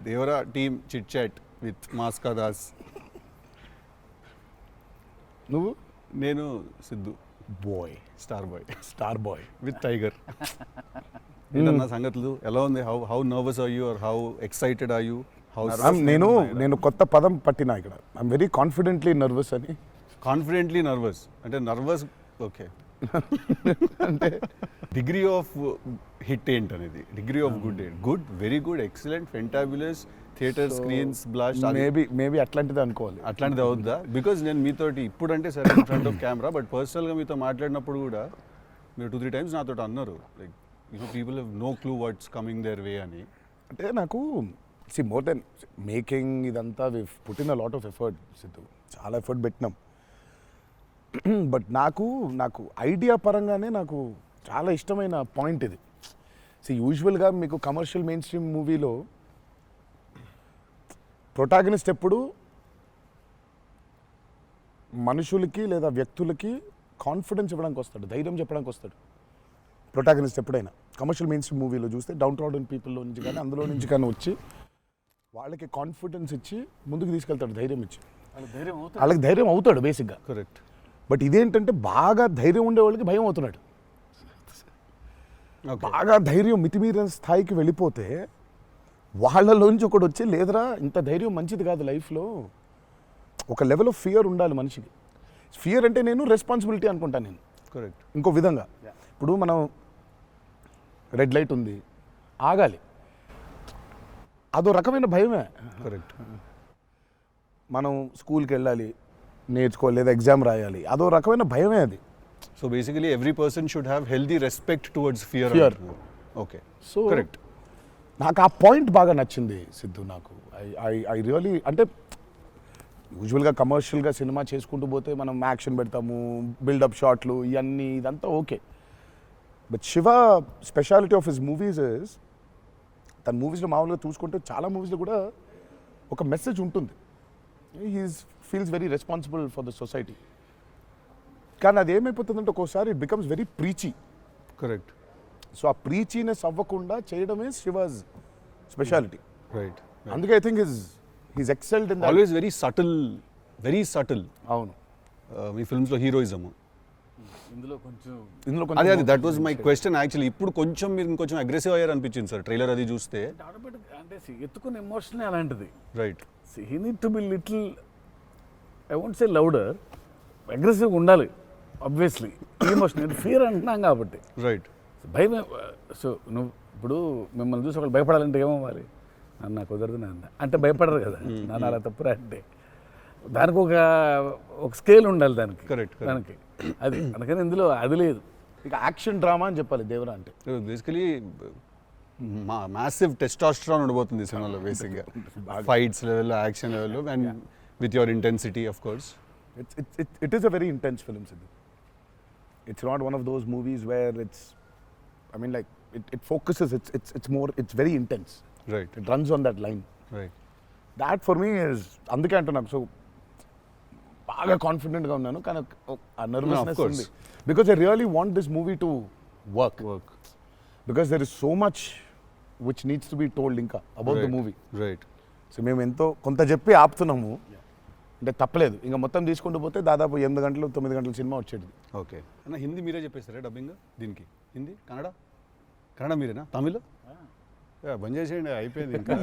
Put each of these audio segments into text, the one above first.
Devara team chit chat with Mass ka Das. నువ్వు? నేను Siddhu boy, star boy with tiger. Hmm. ఏంటన్నా సంగతులు ఎలా ఉంది? How nervous are you or how excited are you? నేను కొత్త పదం పట్టినా ఇక్కడ. ఐఎమ్ వెరీ కాన్ఫిడెంట్లీ నర్వస్ అని. కాన్ఫిడెంట్లీ నర్వస్ అంటే నర్వస్ ఓకే. అంటే డిగ్రీ ఆఫ్ హిట్ ఏంటనేది, డిగ్రీ ఆఫ్ గుడ్ ఏంటి? Good, very good, excellent, fantabulous, theatre screens blast, maybe అట్లాంటిది అనుకోవాలి. అట్లాంటిది అవుద్దా? బికాజ్ నేను మీతోటి ఇప్పుడంటే సరే in front of camera, but పర్సనల్గా మీతో మాట్లాడినప్పుడు కూడా మీరు 2-3 times నాతో అన్నారు like people have no clue what's coming their way అని. అంటే నాకు మోర్ దెన్ మేకింగ్ ఇదంతా we put in a lot of effort Siddhu, చాలా ఎఫర్ట్ పెట్టినాం. బట్ నాకు ఐడియా పరంగానే నాకు చాలా ఇష్టమైన పాయింట్ ఇది. యూజువల్గా మీకు కమర్షియల్ మెయిన్ స్ట్రీమ్ మూవీలో ప్రొటాగనిస్ట్ ఎప్పుడు మనుషులకి లేదా వ్యక్తులకి కాన్ఫిడెన్స్ ఇవ్వడానికి వస్తాడు, ధైర్యం చెప్పడానికి వస్తాడు ప్రొటాగనిస్ట్ ఎప్పుడైనా. కమర్షియల్ మెయిన్ స్ట్రీమ్ మూవీలో చూస్తే డౌన్ ట్రాడన్ పీపుల్లో నుంచి కానీ అందులో నుంచి కానీ వచ్చి వాళ్ళకి కాన్ఫిడెన్స్ ఇచ్చి ముందుకు తీసుకెళ్తాడు, ధైర్యం ఇచ్చి. వాళ్ళకి ధైర్యం అవుతాడు బేసిక్గా. కరెక్ట్. బట్ ఇదేంటంటే బాగా ధైర్యం ఉండే వాళ్ళకి భయం అవుతున్నాడు. బాగా ధైర్యం మితిమీరిన స్థాయికి వెళ్ళిపోతే వాళ్ళలోంచి ఒకటి వచ్చి లేదరా ఇంత ధైర్యం మంచిది కాదు లైఫ్లో, ఒక లెవెల్ ఆఫ్ ఫియర్ ఉండాలి మనిషికి. ఫియర్ అంటే నేను రెస్పాన్సిబిలిటీ అనుకుంటాను నేను. కరెక్ట్. ఇంకో విధంగా ఇప్పుడు మనం రెడ్ లైట్ ఉంది, ఆగాలి, అదో రకమైన భయమే. కరెక్ట్. మనం స్కూల్కి వెళ్ళాలి, నేర్చుకోవాలి, లేదా ఎగ్జామ్ రాయాలి, అదో రకమైన భయమే అది. So basically every person should have healthy respect towards fear. Okay. So correct. నాకు ఆ పాయింట్ బాగా నచ్చింది సిద్ధు. నాకు ఐ రియలీ అంటే యూజువల్గా కమర్షియల్గా సినిమా చేసుకుంటూ పోతే మనం యాక్షన్ పెడతాము, బిల్డప్ షాట్లు, ఇవన్నీ ఇదంతా okay. But Shiva speciality of his movies is, తన మూవీస్లో మామూలుగా చూసుకుంటే చాలా మూవీస్లో కూడా ఒక మెసేజ్ ఉంటుంది. He's feels very responsible for the society. కానీ అది ఏమైపోతుందంటే ఒక్కోసారి it becomes very preachy. Correct. So ఆ ప్రీచీనెస్ అవ్వకుండా చేయడమే శివాజ్ స్పెషాలిటీ. రైట్. అందుకే I think he's excelled in always very subtle. అవును. మీ ఫిల్మ్స్లో హీరోయిజము ఇందులో కొంచెం అదే that was my question actually. ఇప్పుడు కొంచెం మీరు ఇంకొంచెం అగ్రెసివ్ అయ్యారు అనిపించింది సార్ ట్రైలర్ అది చూస్తే. ఆటోమేటిక్ అంటే ఎత్తుకున్న ఎమోషన్ అలాంటిది. Right. He need to be little, I won't say louder, అగ్రెసివ్గా ఉండాలి ఆబ్వియస్లీ. ఎమోషన్ ఫియర్ అంటున్నాం కాబట్టి. రైట్. భయం. సో నువ్వు ఇప్పుడు మిమ్మల్ని చూసి ఒకళ్ళు భయపడాలంటే ఏమవ్వాలి? నన్ను నాకు కుదరదు నాన్న అంటే భయపడరు కదా. నాన్న అలా తప్పురా అంటే దానికి ఒక స్కేల్ ఉండాలి దానికి. కరెక్ట్. దానికి అది అందుకని ఇందులో అది లేదు. ఇక యాక్షన్ డ్రామా అని చెప్పాలి దేవరా అంటే. బేసికలీ మ్యాసివ్ టెస్టాస్టెరాన్ ఉండబోతుంది సినిమాలో బేసిక్గా. ఫైట్స్ లెవెల్లో, యాక్షన్ లెవెల్లో, and with your intensity of course. It is a very intense film, Sidhu. It's not one of those movies where it's, I mean, like it focuses. It's very intense. Right. It runs on that line. Right. That for me is అందుకే అంటూ నాకు so బాగా కాన్ఫిడెంట్గా ఉన్నాను. కానీ ఆ nervousness ఉంది. Because I really want this movie to work. Because there is so much which needs to be told ఇంకా about the movie. Right. So మేము ఎంతో కొంత చెప్పి ఆపుతున్నాము అంటే తప్పలేదు. ఇంకా మొత్తం తీసుకుంటూ పోతే దాదాపు 8 గంటలు 9 గంటల సినిమా వచ్చేది. ఓకే అన్న, హిందీ మీరే చెప్పేస్తారా డబ్బింగ్ దీనికి? హిందీ, కన్నడ మీరేనా? తమిళ్ బంద్ చేసేయండి, అయిపోయింది ఇంకా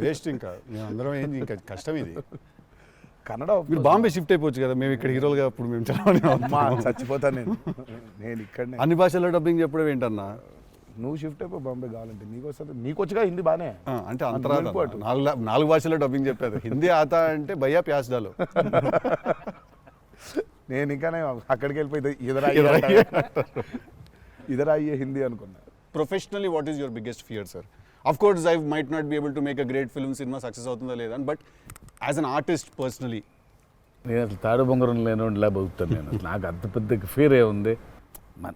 వేస్ట్. ఇంకా మేము అందరం ఏంది, ఇంకా కష్టం ఇది. కన్నడ మీరు బాంబే షిఫ్ట్ అయిపోవచ్చు కదా, మేము ఇక్కడ హీరోలుగా అప్పుడు మేము చచ్చిపోతాను నేను ఇక్కడ అన్ని భాషల్లో డబ్బింగ్ చెప్పడం ఏంటన్నా? నువ్వు షిఫ్ట్ అయిపో బాంబే కావాలంటే నీకు వస్తుంది. నీకు వచ్చుగా హిందీ బాగానే అంటే అంతరా 4 భాషల్లో డబ్బింగ్ చెప్పారు. హిందీ ఆతా అంటే భయ్యా ప్యాస్ డాలో. నేను ఇంకానే అక్కడికి వెళ్ళిపోయి ఇదరా అయ్యే హిందీ అనుకున్నా. Professionally what is your biggest fear sir? Of course I might not be able to make a great film, cinema success అవుతుందా లేదా, but as an artist personally నేను అసలు తాడు బొంగరం లేనిలా బతుకుతాను నేను. అసలు నాకు అంత పెద్ద ఫియర్ ఏ ఉంది.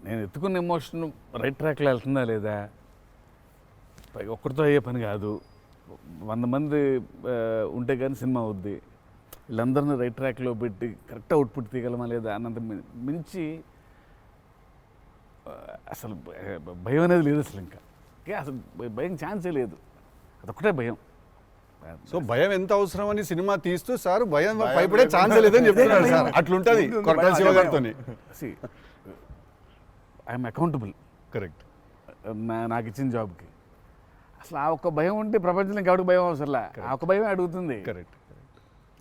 నేను ఎత్తుకున్న ఎమోషన్ రైట్ ట్రాక్లో వెళ్తుందా లేదా, పైగా ఒక్కరితో అయ్యే పని కాదు. 100 మంది ఉంటే కానీ సినిమా అవుద్ది. వీళ్ళందరినీ రైట్ ట్రాక్లో పెట్టి కరెక్ట్ అవుట్పుట్ తీయగలమా లేదా అన్నంత మించి అసలు భయం అనేది లేదు అసలు. ఇంకా అసలు భయం ఛాన్సే లేదు. అదొక్కటే భయం. సో భయం ఎంత అవసరం అని సినిమా తీస్తూ సార్ భయం భయపడే ఛాన్స్ లేదని చెప్తున్నారు సార్. అట్లుంటది కొరటాల శివ గారితో. I'm accountable correct. నాకు ఇచ్చిన జాబ్కి. అసలు ఆ ఒక్క భయం ఉంటే ప్రపంచంలో ఇంకెవరికి భయం అవసరంలా. ఆ ఒక్క భయం అడుగుతుంది. కరెక్ట్.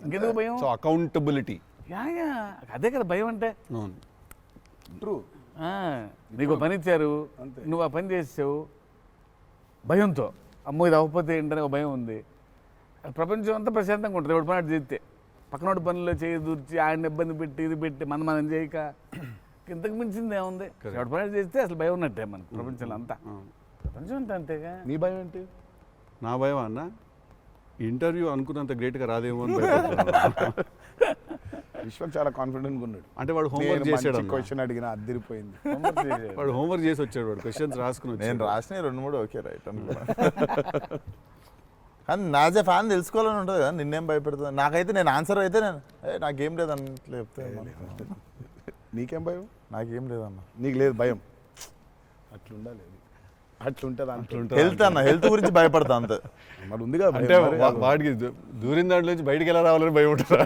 ఇంకెందుకు భయం? So accountability. యా అదే కదా భయం అంటే. అవును. ట్రూ. నీకు పని ఇచ్చారు, నువ్వు ఆ పని చేసావు భయంతో, అమ్మో ఇది అవ్వకపోతే ఏంటనే ఒక భయం ఉంది. ప్రపంచం అంతా ప్రశాంతంగా ఉంటుంది ఎవడు పని అటు చేస్తే. పక్కనోడి పనుల్లో చేయి దూర్చి ఆయన ఇబ్బంది పెట్టి ఇది పెట్టి మనం చేయక ఇంతకు మించింది ఏముంది? ఎవడు పని అటు చేస్తే అసలు భయం ఉన్నట్టే మనకు ప్రపంచంలో అంతా. ప్రపంచం అంతా అంతేగా. నీ భయం ఏంటి? నా భయం అన్న ఇంటర్వ్యూ అనుకున్నంత గ్రేట్గా రాదేమో అని భయపడుతున్నాను. విశ్వం చాలా కాన్ఫిడెంట్గా ఉన్నాడు. అంటే వాడు హోంవర్క్ చేసాడు. క్వశ్చన్ అడిగిన అదిరిపోయింది. వాడు హోంవర్క్ చేసి వచ్చాడు. వాడు క్వశ్చన్స్ రాసుకుని నేను రాసిన 2-3 ఓకే రైట్ అనుకున్నా. కానీ నాజే ఫ్యాన్ తెలుసుకోవాలని ఉంటుంది కదా, నిన్నేం భయపెడుతుంది. నాకైతే నేను ఆన్సర్ అయితే నేను నాకేం లేదు అన్నట్లు చెప్తే నీకేం భయం? నాకేం లేదన్న. నీకు లేదు భయం? అట్లుండాలి. అట్లుంటుంది. హెల్త్ అన్న, హెల్త్ గురించి భయపడతా అంతే. మరి ఉందిగా అంటే వాడికి దూరిన దాంట్లో నుంచి బయటికి ఎలా రావాలని భయం ఉంటుంది.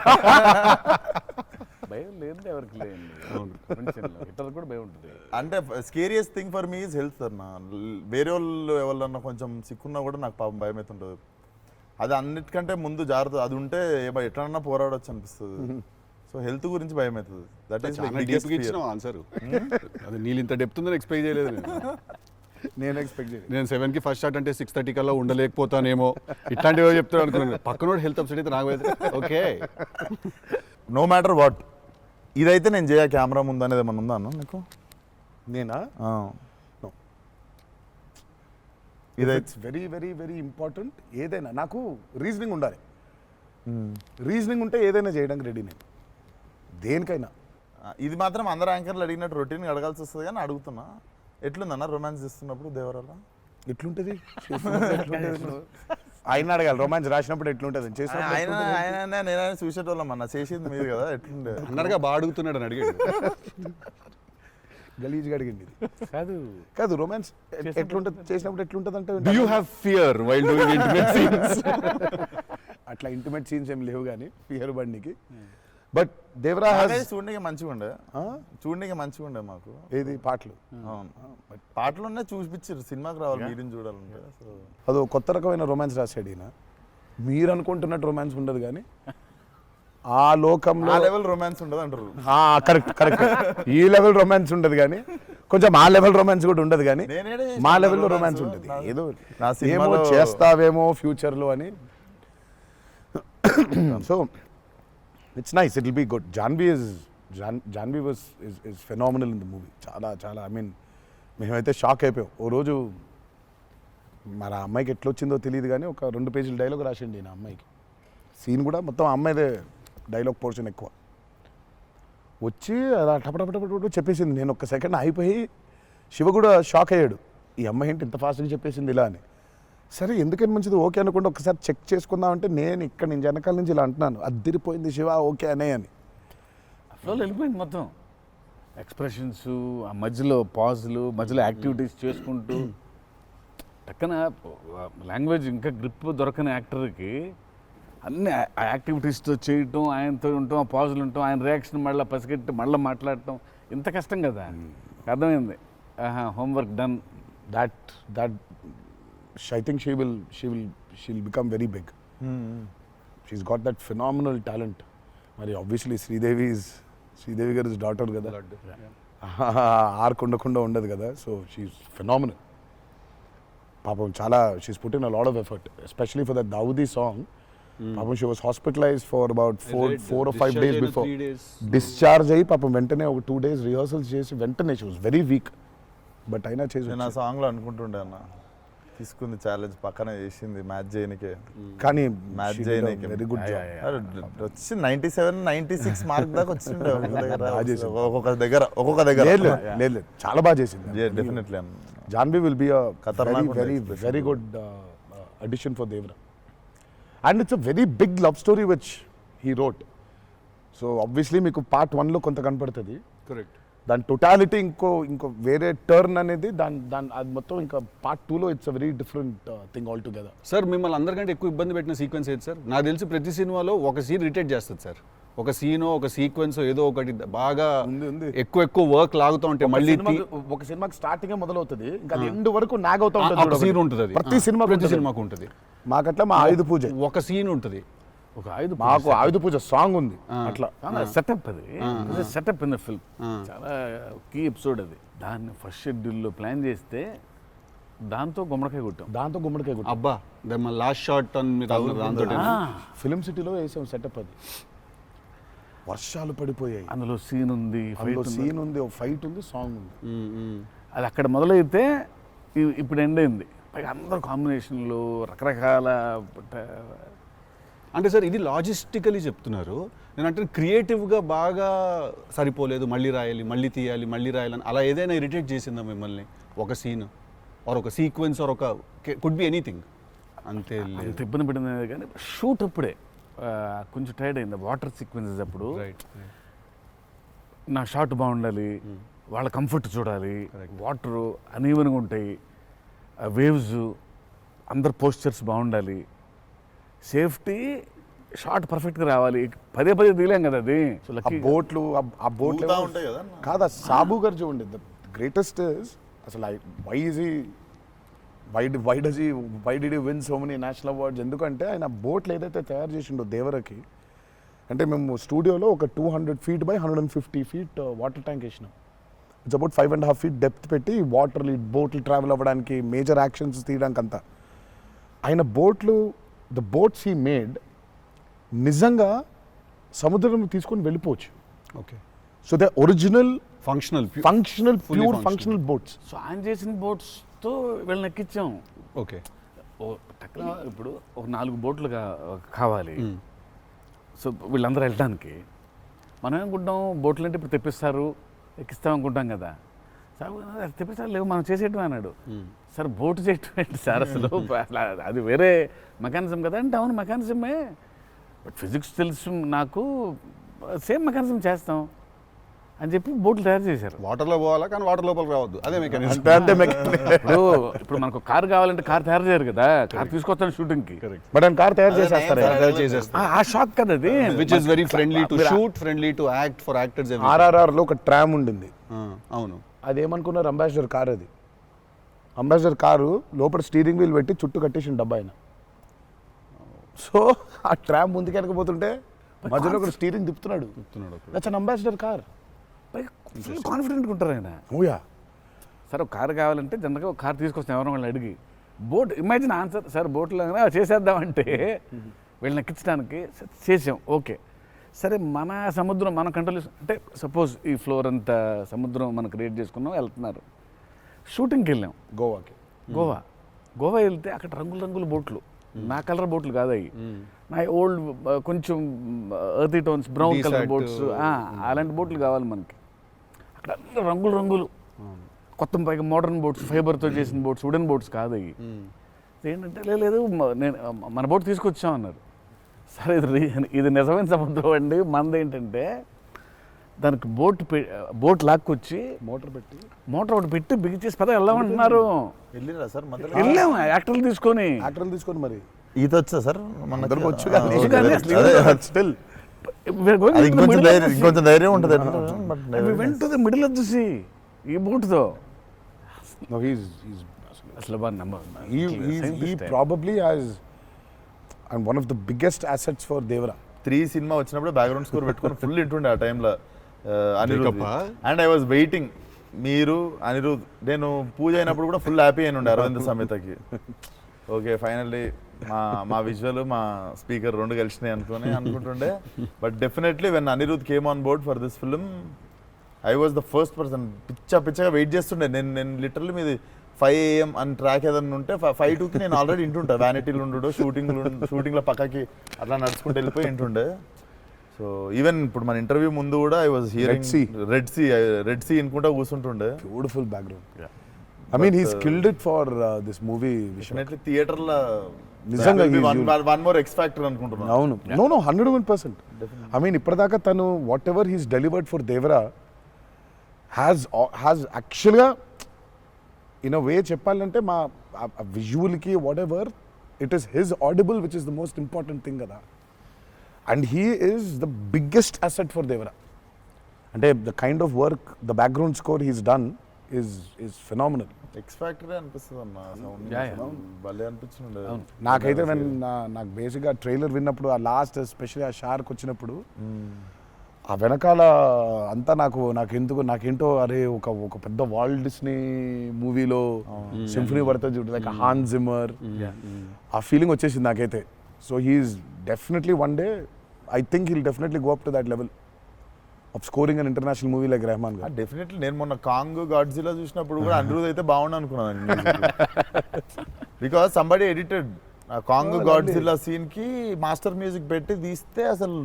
భయం లేదు ఎవరికి లేదండి ప్రపంచంలో. ఇతరులకు కూడా భయం ఉంటుంది. అంటే scariest thing for me is health అన్న. వేరే వాళ్ళు ఎవరన్నా కొంచెం సిక్కున్నా కూడా నాకు పాపం భయం అవుతుంటుంది. అది అన్నిటికంటే ముందు జాగ్రత్త. అది ఉంటే ఎట్లన్నా పోరాడొచ్చు అనిపిస్తుంది. సో హెల్త్ గురించి భయం అవుతుంది. దట్ ఈస్ ఇచ్చిన ఆన్సర్. అది నీళ్ళు ఇంత డెప్త్ ఉందని ఎక్స్పెక్ట్ చేయలేదు నేను ఎక్స్పెక్ట్ చేయలేదు. నేను 7కి ఫస్ట్ షాట్ అంటే 6:30 కల్లా ఉండలేకపోతానేమో ఇట్లాంటివో చెప్తాను అనుకున్నాను. పక్కనోడు హెల్త్ అప్సెట్ అయితే నాకు ఓకే. నో మ్యాటర్ వాట్ ఇదైతే నేను చేయ కెమెరా ముందు అనేది ఏమన్నా ఉందా అన్న నీకు? నేనా? ఇదైతే వెరీ వెరీ వెరీ ఇంపార్టెంట్. ఏదైనా నాకు రీజనింగ్ ఉండాలి. రీజనింగ్ ఉంటే ఏదైనా చేయడానికి రెడీ నేను, దేనికైనా. ఇది మాత్రం అందరు యాంకర్లు అడిగినట్టు రొటీన్ అడగాల్సి వస్తుంది. కానీ అడుగుతున్నా, ఎట్లుందన్న రొమాన్స్ చేస్తున్నప్పుడు దేవరాల? ఎట్లుంటది ఆయన అడగాలి. రొమాన్స్ రాసినప్పుడు ఎట్లుంటది? ఆయన నేనైనా చూసేటోళ్ళం అన్న, చేసింది మీరు కదా, ఎట్లుండే అన్నగా బాగా అడుగుతున్నాడు అని అడిగాడు. గలీజ్గా అడిగింది. కాదు కాదు రొమాన్స్ ఎట్లుంటది, చేసినప్పుడు ఎట్లుంటది అంటే Do you have fear while doing intimate scenes? అట్లా ఇంటిమేట్ సీన్స్ ఏం లేవు కానీ ఫియర్ బండికి. బట్ దేవరా చూడడానికి మంచిగా ఉండే, చూడడానికి మంచిగా ఉండే మాకు. ఏది పాటలు? అవును, పాటలున్నా చూపించారు, సినిమాకి రావాలి మీరిని చూడాలంటే. సో అదో కొత్త రకమైన రొమాన్స్ రాశాడు ఈయన. మీరు అనుకుంటున్నట్టు రొమాన్స్ ఉండదు కానీ ఆ లోకంలో ఆ లెవెల్ రొమాన్స్ ఉండదు అంటారు. Correct correct. ఈ లెవెల్ రొమాన్స్ ఉండదు కానీ కొంచెం ఆ లెవెల్ రొమాన్స్ కూడా ఉండదు కానీ మా లెవెల్లో రొమాన్స్ ఉంటుంది. ఏదో ఏమో చేస్తావేమో ఫ్యూచర్లో అని. So it's nice, it will be good. Janhvi was is phenomenal in the movie. చాలా చాలా ఐ మీన్ మేమైతే షాక్ అయిపోయాం. ఓ రోజు మరి ఆ అమ్మాయికి ఎట్లా వచ్చిందో తెలియదు కానీ ఒక 2 పేజీల డైలాగ్ రాసిండి నా అమ్మాయికి. సీన్ కూడా మొత్తం అమ్మాయిదే డైలాగ్ పోర్షన్ ఎక్కువ. వచ్చి అలా టపటపటపట చెప్పేసింది. నేను ఒక్క సెకండ్ అయిపోయి శివ కూడా షాక్ అయ్యాడు, ఈ అమ్మాయి ఏంటి ఇంత ఫాస్ట్గా చెప్పేసింది ఇలా అని. సరే ఎందుకని మంచిది ఓకే అనుకుంటే ఒకసారి చెక్ చేసుకుందామంటే నేను ఇక్కడ నుంచి వెనకాల నుంచి ఇలా అంటున్నాను, అద్దిరిపోయింది శివ ఓకే అనే అని. ఫ్లో వెళ్ళిపోయింది మొత్తం. ఎక్స్ప్రెషన్స్, ఆ మధ్యలో పాజులు, మధ్యలో యాక్టివిటీస్ చేసుకుంటూ టక్కన లాంగ్వేజ్ ఇంకా గ్రిప్ దొరకని యాక్టర్కి అన్ని ఆ యాక్టివిటీస్తో చేయటం, ఆయనతో ఉండటం, ఆ పాజులు ఉండటం, ఆయన రియాక్షన్ మళ్ళీ పసిగట్టి మళ్ళీ మాట్లాడటం ఇంత కష్టం కదా. అర్థమైంది. Homework done. That I think she'll become very big. She's got that phenomenal talent. మరి obviously శ్రీదేవి గారి డాటర్ కదా, ఆర్క్ ఉండదు కదా. So she is phenomenal. పాపం చాలా she is put in a lot of effort, especially for that Daavudi song. పాపం she was hospitalised for about 4 or 5 days before discharge అయ్యి పాపం వెంటనే ఒక 2 days రిహర్సల్స్ చేసి వెంటనే she was very weak. But అయినా చేసి నేను ఆ సాంగ్లో అనుకుంటుండే అన్న, తీసుకుంది ఛాలెంజ్, పక్కన చేసింది మ్యాచ్ చేయనికే. కానీ మ్యాచ్ చేయనికే వెరీ గుడ్ వచ్చి 97-96 మార్క్ దాకా వచ్చిండే ఒక్కొక్క దగ్గర. లేదు చాలా బాగా చేసింది. డెఫినెట్లీ జాన్వీ విల్ బి ఖతర్నాక్ very good addition for Devara. And it's a very big love story which he wrote. So obviously మీకు పార్ట్ 1లో కొంత కనపడుతుంది, కరెక్ట్. దాని టోటాలిటీ ఇంకో వేరే టర్న్ అనేది దాని అది మొత్తం ఇంకా పార్ట్ 2లో it's a very different thing all together. Sir మిమ్మల్ని అందరికంటే ఎక్కువ ఇబ్బంది పెట్టిన సీక్వెన్స్ ఏది సార్? నాకు తెలిసి ప్రతి సినిమాలో ఒక సీన్ రిటేట్ చేస్తుంది సార్. ఒక సీనో ఒక సీక్వెన్స్ ఏదో ఒకటి బాగా ఉంది. ఎక్కువ వర్క్ లాగుతూ ఉంటే మళ్ళీ ఒక సినిమాకి స్టార్టింగ్ మొదలవుతుంది ఇంకా అది ఎండ్ వరకు నాగ్ అవుతా ఉంటుంది. ఒక సీన్ ఉంటుంది అది ప్రతి సినిమాకు ఉంటుంది. మాకట్లా మా ఆయుధ పూజ ఒక సీన్ ఉంటుంది. ఒక ఆయుధ మాకు ఆయుధ పూజ సాంగ్ ఉంది అట్లా సెటప్ అది సెటప్ ఇన్ ద ఫిల్మ్ చాలా కీ ఎపిసోడ్ అది. దాన్ని ఫస్ట్ షెడ్యూల్లో ప్లాన్ చేస్తే దాంతో గుమ్మడికాయ కొట్టాం. దాంతో గుమ్మడికాయ కొట్టాం. అబ్బా లాస్ట్ షాట్ దాంతో ఫిలిం సిటీలో వేసాం సెటప్. అది వర్షాలు పడిపోయాయి, అందులో సీన్ ఉంది, సీన్ ఉంది, ఫైట్ ఉంది, సాంగ్ ఉంది. అది అక్కడ మొదలైతే ఇప్పుడు ఎండ్ అయింది. పైగా అందరు కాంబినేషన్లు రకరకాల. అంటే సార్ ఇది లాజిస్టికలీ చెప్తున్నారు, నేను అంటే క్రియేటివ్గా బాగా సరిపోలేదు, మళ్ళీ రాయాలి, మళ్ళీ తీయాలి, మళ్ళీ రాయాలని అలా ఏదైనా ఇరిటేట్ చేసిందా మిమ్మల్ని? ఒక సీన్ ఆర్ ఒక సీక్వెన్స్ ఆర్ ఒక కుడ్ బి ఎనీథింగ్ అంతే? అంత ఇబ్బంది పడింది కానీ షూట్ అప్పుడే కొంచెం టైర్డ్ అయింది. వాటర్ సీక్వెన్సెస్ అప్పుడు నా షాట్ బాగుండాలి, వాళ్ళ కంఫర్ట్ చూడాలి, వాటరు అనీవెన్గా ఉంటాయి, వేవ్స్, అందరు పోస్చర్స్ బాగుండాలి, సేఫ్టీ షాట్ పర్ఫెక్ట్గా రావాలి. పదే తీయలేం కదా అది. బోట్లు ఆ బోట్లు ఉంటాయి కదా కాదా? సాబు గారు చూడండి, ద గ్రేటెస్ట్ ఇస్ అసలు why did you win so many national awards? ఎందుకంటే ఆయన బోట్లు ఏదైతే తయారు చేసిండో దేవరకి, అంటే మేము స్టూడియోలో ఒక 200 feet by 150 feet water tank వేసినాం. ఇట్స్ అబౌట్ 5.5 feet డెప్త్ పెట్టి బోట్లు ట్రావెల్ అవ్వడానికి, మేజర్ యాక్షన్స్ తీయడానికి అంతా. ఆయన ద బోట్స్ హీ మేడ్ నిజంగా సముద్రం తీసుకొని వెళ్ళిపోవచ్చు. Okay, so the original functional pure functional boats. So ఆయన చేసిన బోట్స్తో వీళ్ళని ఎక్కించాం. ఓకే, ఇప్పుడు ఒక 4 బోట్లు కావాలి. సో వీళ్ళందరూ వెళ్ళడానికి మనం ఏమనుకుంటాం, బోట్లు అంటే ఇప్పుడు తెప్పిస్తారు, ఎక్కిస్తాం అనుకుంటాం కదా. సార్ తెప్పిస్తారు లేవు, మనం చేసేయటం అన్నాడు. సార్ బోటు చేయటం ఏంటి సార్ అసలు? అది వేరే మెకానిజం కదా అంటే, అవును మెకానిజమే, బట్ ఫిజిక్స్ తెలుసు నాకు, సేమ్ మెకానిజం చేస్తాం అని చెప్పి బోట్లు తయారు చేశారు. వాటర్లో పోవాలా కానీ వాటర్ లోపలికి రావద్దు, అదే మెకానిజం. ఇప్పుడు మనకు కార్ కావాలంటే కార్ తయారు చేయరు కదా, కార్ తీసుకొస్తాను షూటింగ్కి, బట్ ఆయన కార్ తయారు చేసేస్తారు. ఆ షాక్ కదా అది. Which is very friendly to shoot, friendly to act for actors. RRR లో ఒక ట్రామ్ ఉండింది. అవును, అదేమనుకున్నారు, అంబాసిడర్ కార్. అది అంబాసిడర్ కారు లోపల స్టీరింగ్ వీల్ పెట్టి చుట్టూ కట్టేసిన డబ్బా ఆయన. సో ఆ ట్రామ్ ముందుకెళ్ళకపోతుంటే మధ్యలో ఒక స్టీరింగ్ తిప్పుతున్నాడు. That's an ambassador car. Full కాన్ఫిడెంట్గా ఉంటారు ఆయన. ఓయా, సార్ ఒక కారు కావాలంటే జనరల్గా ఒక కారు తీసుకొస్తాం ఎవరో వాళ్ళని అడిగి. బోట్ ఇమాజిన్ ఆన్సర్, సార్ బోట్లో చేసేద్దామంటే వీళ్ళని ఎక్కించడానికి చేసాం. ఓకే సరే, మన సముద్రం మన కంట్రోల్ అంటే సపోజ్ ఈ ఫ్లోర్ అంతా సముద్రం మనం క్రియేట్ చేసుకున్నాం, వెళ్తున్నారు. షూటింగ్కి వెళ్ళాం గోవాకి. గోవా వెళ్తే అక్కడ రంగుల బోట్లు, నా కలర్ బోట్లు కాదు అవి, నా ఓల్డ్ కొంచెం ఎర్తీ టోన్స్ బ్రౌన్ కలర్ బోట్స్, అలాంటి బోట్లు కావాలి మనకి. అక్కడ అన్ని రంగులు కొత్త, పైగా మోడర్న్ బోట్స్, ఫైబర్తో చేసిన బోట్స్, వుడెన్ బోట్స్ కాదు అవి. ఏంటంటే లేదు నేను మన బోట్ తీసుకొచ్చాం అన్నారు. సరే ఇది నిజమైన సముద్రం అండి, మనది ఏంటంటే దానికి బోట్ లాక్కొచ్చి మోటార్ ఒకటి పెట్టి బిగిచేసి పద వెళ్దామంటున్నారు. వెళ్ళిరా సార్? వెళ్ళాము యాక్టర్లు తీసుకొని మరి ఈత వచ్చా సార్? ఇంకొంచెం ధైర్యం ఉంటుంది. వెంట మిడిల్ ఆఫ్ ది సీ ఈ బోట్తో అసలు he probably has and one of the biggest assets for Devara. 3 cinema వచ్చినప్పుడు బ్యాక్గ్రౌండ్ స్కోర్ పెట్టుకొని ఫుల్ ఇంటుండే ఆ టైంలో Anirudh. And I was waiting, మీరు అనిరుద్ నేను పూజ అయినప్పుడు కూడా ఫుల్ హ్యాపీ అయిన ఉండే అరవింద్ సమేతకి. ఓకే ఫైనల్లీ మా విజువల్ మా స్పీకర్ 2 కలిసినాయి అనుకుంటుండే. But definitely when Anirudh came on board for this film, I was the first person. పిచ్చగా వెయిట్ చేస్తుండే. నేను లిటరల్లీ మీది 5 AM అని ట్రాక్ ఏదన్నా ఉంటే 5:02కి నేను ఆల్రెడీ ఇంటుంటా. వ్యానిటీలు ఉండు, షూటింగ్లో పక్కకి అట్లా నడుచుకుంటూ వెళ్ళిపోయి ఇంటుండే. సో ఈవెన్ ఇప్పుడు మన ఇంటర్వ్యూ ముందు కూడా I was hearing Red Sea అనుకుంటా కూర్చుంటుండే. Beautiful background. I mean he's killed it for this movie. Definitely theater la నిజంగా one more X factor అనుకుంటున్నా. అవును, no 101%. I mean ఇప్పటిదాకా తను whatever he's delivered for Devara, has యాక్చువల్గా in a way చెప్పాలంటే మా విజువల్కి whatever it is his audible which is the most important thing కదా. And he is the biggest asset for Devara. అంటే the kind of work the background score he's done is phenomenal. X factory అనిపిస్తుంది అన్న sound Yeah, yeah. భలే అనిపించింది. నాకైతే నాకు బేసిక్గా trailer విన్నప్పుడు ఆ లాస్ట్ ఎస్పెషల్లీ ఆ షార్క్ వచ్చినప్పుడు ఆ వెనకాల అంతా నాకేంటో అరే ఒక పెద్ద వాల్ట్ డిస్నీ మూవీలో సింఫనీ పడుతుంది చూడు, లైక్ హాన్ జిమ్మర్, ఆ ఫీలింగ్ వచ్చేసింది నాకైతే. So he's definitely one day I think he'll definitely go up to that level of scoring an international movie like Rahman garu. Definitely నేను మొన్న కాంగ్ గాడ్జిలా చూసినప్పుడు కూడా అనిరుద్ అయితే బాగుండు అనుకున్నాను, బికాస్ సంబడి ఎడిటెడ్ ఆ కాంగ్ గాడ్జిలా సీన్ కి మాస్టర్ మ్యూజిక్ పెట్టి తీస్తే అసలు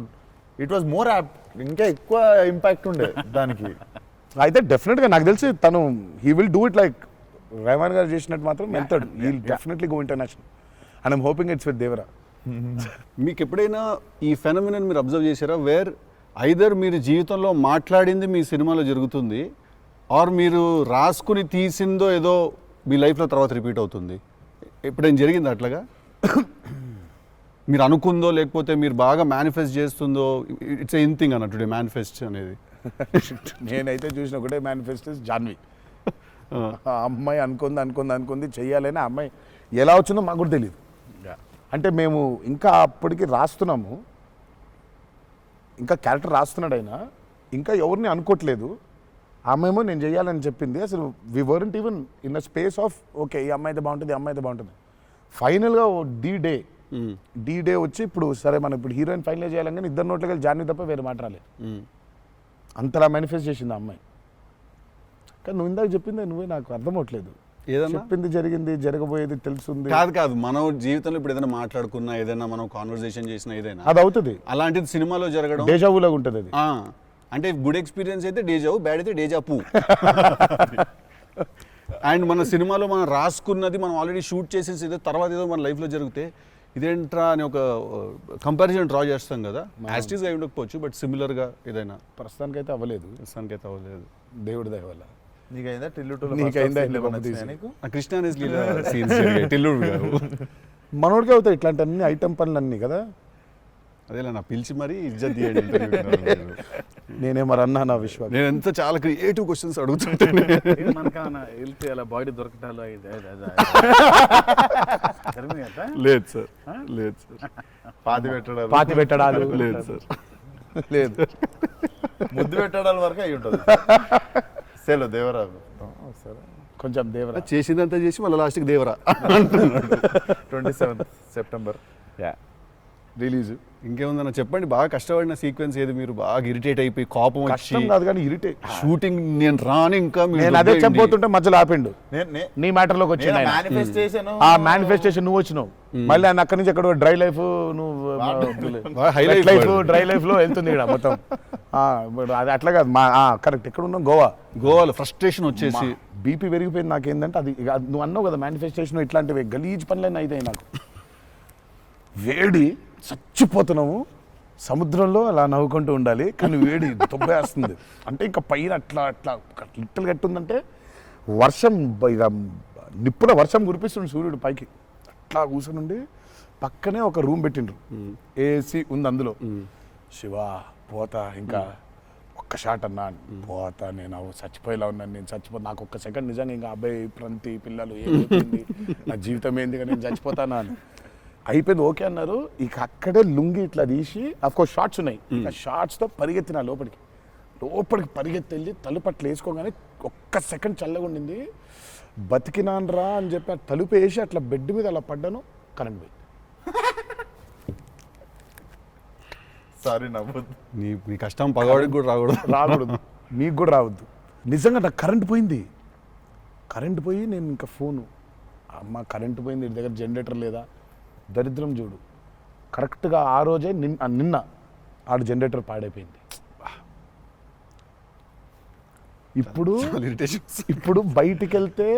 ఇట్ వాజ్ మోర్ యాప్ట్, ఇంకా ఎక్కువ ఇంపాక్ట్ ఉండే దానికి. అయితే డెఫినెట్గా నాకు తెలిసి తను he will do it like Rahman garu చేసినట్టు మాత్రం వెళ్తాడు. He will definitely go international and I'm hoping it's with Devara. మీకు ఎప్పుడైనా ఈ ఫెనమినన్ మీరు అబ్జర్వ్ చేశారా, వేర్ ఐదర్ మీరు జీవితంలో మాట్లాడింది మీ సినిమాలో జరుగుతుంది, ఆర్ మీరు రాసుకుని తీసిందో ఏదో మీ లైఫ్లో తర్వాత రిపీట్ అవుతుంది? ఎప్పుడైనా జరిగింది అట్లాగా? మీరు అనుకుందో లేకపోతే మీరు బాగా మేనిఫెస్ట్ చేస్తుందో? ఇట్స్ ఎన్ థింగ్ అన్న టుడే మేనిఫెస్ట్ అనేది. నేనైతే చూసిన ఒకటే మేనిఫెస్టో జాన్వి. ఆ అమ్మాయి అనుకుంది చెయ్యాలని, ఆ అమ్మాయి ఎలా వచ్చిందో మాకు కూడా తెలియదు. అంటే మేము ఇంకా అప్పటికి రాస్తున్నాము, ఇంకా క్యారెక్టర్ రాస్తున్నాడు అయినా ఇంకా ఎవరిని అనుకోవట్లేదు. ఆమెమో నేను చెయ్యాలని చెప్పింది. అసలు we weren't even in a space of okay ఈ అమ్మాయి అయితే బాగుంటుంది, ఈ అమ్మాయి అయితే బాగుంటుంది. ఫైనల్గా డి డే వచ్చి ఇప్పుడు సరే మనం ఇప్పుడు హీరోయిన్ ఫైనల్ చేయాలని, కానీ ఇద్దరు నోట్లకి వెళ్ళి జాన్వి తప్ప వేరే మాట రాలేదు. అంతలా మేనిఫెస్ట్ చేసింది ఆ అమ్మాయి. కానీ నువ్వు ఇందాక చెప్పింది నువ్వే నాకు అర్థం అవట్లేదు. ఏదన్నా చెప్పింది జరిగింది, జరగబోయేది తెలుస్తుంది. కాదు మనం జీవితంలో ఇప్పుడు ఏదైనా మాట్లాడుకున్నా, ఏదైనా మనం కాన్వర్సేషన్ చేసినా, ఏదైనా అది అవుతుంది. అలాంటిది సినిమాలో జరగడం డేజావులాగా ఉంటుంది అది. అంటే గుడ్ ఎక్స్పీరియన్స్ అయితే డేజావు, బ్యాడ్ అయితే డేజాపు. అండ్ మన సినిమాలో మనం రాసుకున్నది మనం ఆల్రెడీ షూట్ చేసేసి ఏదో తర్వాత ఏదో మన లైఫ్లో జరిగితే ఇదేంట్రా అని ఒక కంపారిజన్ డ్రా చేస్తాం కదా. యాస్టీస్గా అయి ఉండకపోవచ్చు, బట్ సిమిలర్గా ఏదైనా. ప్రస్తుతానికైతే అవ్వలేదు, ప్రస్తుతానికైతే అవ్వలేదు. దేవుడి దయ వల్ల. నీకైందా నీకైందా? నీకు కృష్ణ సీన్స్ టిల్లుడు మనోడికి అవుతాయి ఇట్లాంటి అన్ని ఐటమ్ పనులు అన్నీ కదా. అదేలా నా పిలిచి మరీ ఇజ్జత్ తీయండి. నేనే మరి అన్నా నా విశ్వాసం. నేను ఎంత చాలా క్రియేటివ్ క్వశ్చన్స్ అడుగుతుంటాను. మనకన్నా వెళ్తే అలా బాడీ దొరకటాలు లేదు సార్, లేదు సార్. పాతి పెట్టడాలు లేదు సార్, లేదు. ముద్దు పెట్టడాల వరకు అయి ఉంటుంది. సెలవు దేవరా సరే కొంచెం దేవరా చేసిందంతా చేసి మళ్ళీ లాస్ట్కి దేవరా 27 సెప్టెంబర్ రిలీజ్. ఇంకేముందన్న చెప్పండి. బాగా కష్టపడిన సీక్వెన్స్ ఏది? మీరు బాగా ఇరిటేట్ అయిపోయి కోపం వచ్చి కష్టం కాదు కానీ ఇరిటేట్. షూటింగ్ నేను రాను ఇంకా నేను అదే చెప్పబోతుంటే మధ్యలో ఆపిండు. నీ మ్యాటర్లోకి వచ్చింది ఆయన. మేనిఫెస్టేషన్ ఆ మేనిఫెస్టేషన్ నువ్వు వచ్చినావు, మళ్ళీ ఆయన అక్కడి నుంచి ఎక్కడ డ్రై లైఫ్, నువ్వు హైలైట్ లైఫ్ డ్రై లైఫ్ లో వెళ్తుంది ఇక్కడ మొత్తం. అది అట్లా కాదు మా కరెక్ట్. ఎక్కడ ఉన్నావు? గోవాలో ఫ్రస్ట్రేషన్ వచ్చేసి బీపీ పెరిగిపోయింది. నాకేందంటే అది నువ్వు అన్నావు కదా మేనిఫెస్టేషన్ ఇట్లాంటివి గలీజ్ పనులైనా అయితాయి నాకు. వేడి చచ్చిపోతున్నాము, సముద్రంలో అలా నవ్వుకుంటూ ఉండాలి, కానీ వేడి తొబ్బేస్తుంది. అంటే ఇంకా పైన అట్లా లిట్టలు కట్టుందంటే వర్షం, ఇక నిప్పుల వర్షం కురిపిస్తుంది సూర్యుడు పైకి. అట్లా కూర్చొని పక్కనే ఒక రూమ్ పెట్టిండ్రు, ఏసీ ఉంది అందులో. శివా పోతా, ఇంకా ఒక్క షాట్ అన్నా పోతా, నేను చచ్చిపోయేలా ఉన్నాను, నేను చచ్చిపోతా. నాకు ఒక్క సెకండ్ నిజంగా ఇంకా అబ్బాయి ప్రంతి పిల్లలు ఏమైంది, నా జీవితం ఏంది, నేను చచ్చిపోతానా అని అయిపోయింది. ఓకే అన్నారు. ఇక అక్కడే లుంగి ఇట్లా తీసి, అఫ్కోర్స్ షార్ట్స్ ఉన్నాయి, ఆ షార్ట్స్తో పరిగెత్తిన లోపలికి పరిగెత్తి వెళ్ళి తలుపు అట్లా వేసుకోగానే ఒక్క సెకండ్ చల్లగా ఉండింది. బతికినాన్రా అని చెప్పి ఆ తలుపు వేసి అట్లా బెడ్ మీద అలా పడ్డాను, కరెంట్ పోయింది. సారీ నవ్వద్దు. నీ కష్టం పగవాడికి కూడా రాకూడదు, మీకు కూడా రావద్దు. నిజంగా నాకు కరెంట్ పోయి నేను ఇంకా ఫోను, అమ్మ కరెంట్ పోయింది, ఇంటి దగ్గర జనరేటర్ లేదా, దరిద్రం చూడు. కరెక్ట్గా ఆ రోజే నిన్న ఆడు జనరేటర్ పాడైపోయింది. ఇప్పుడు బయటికి వెళ్తే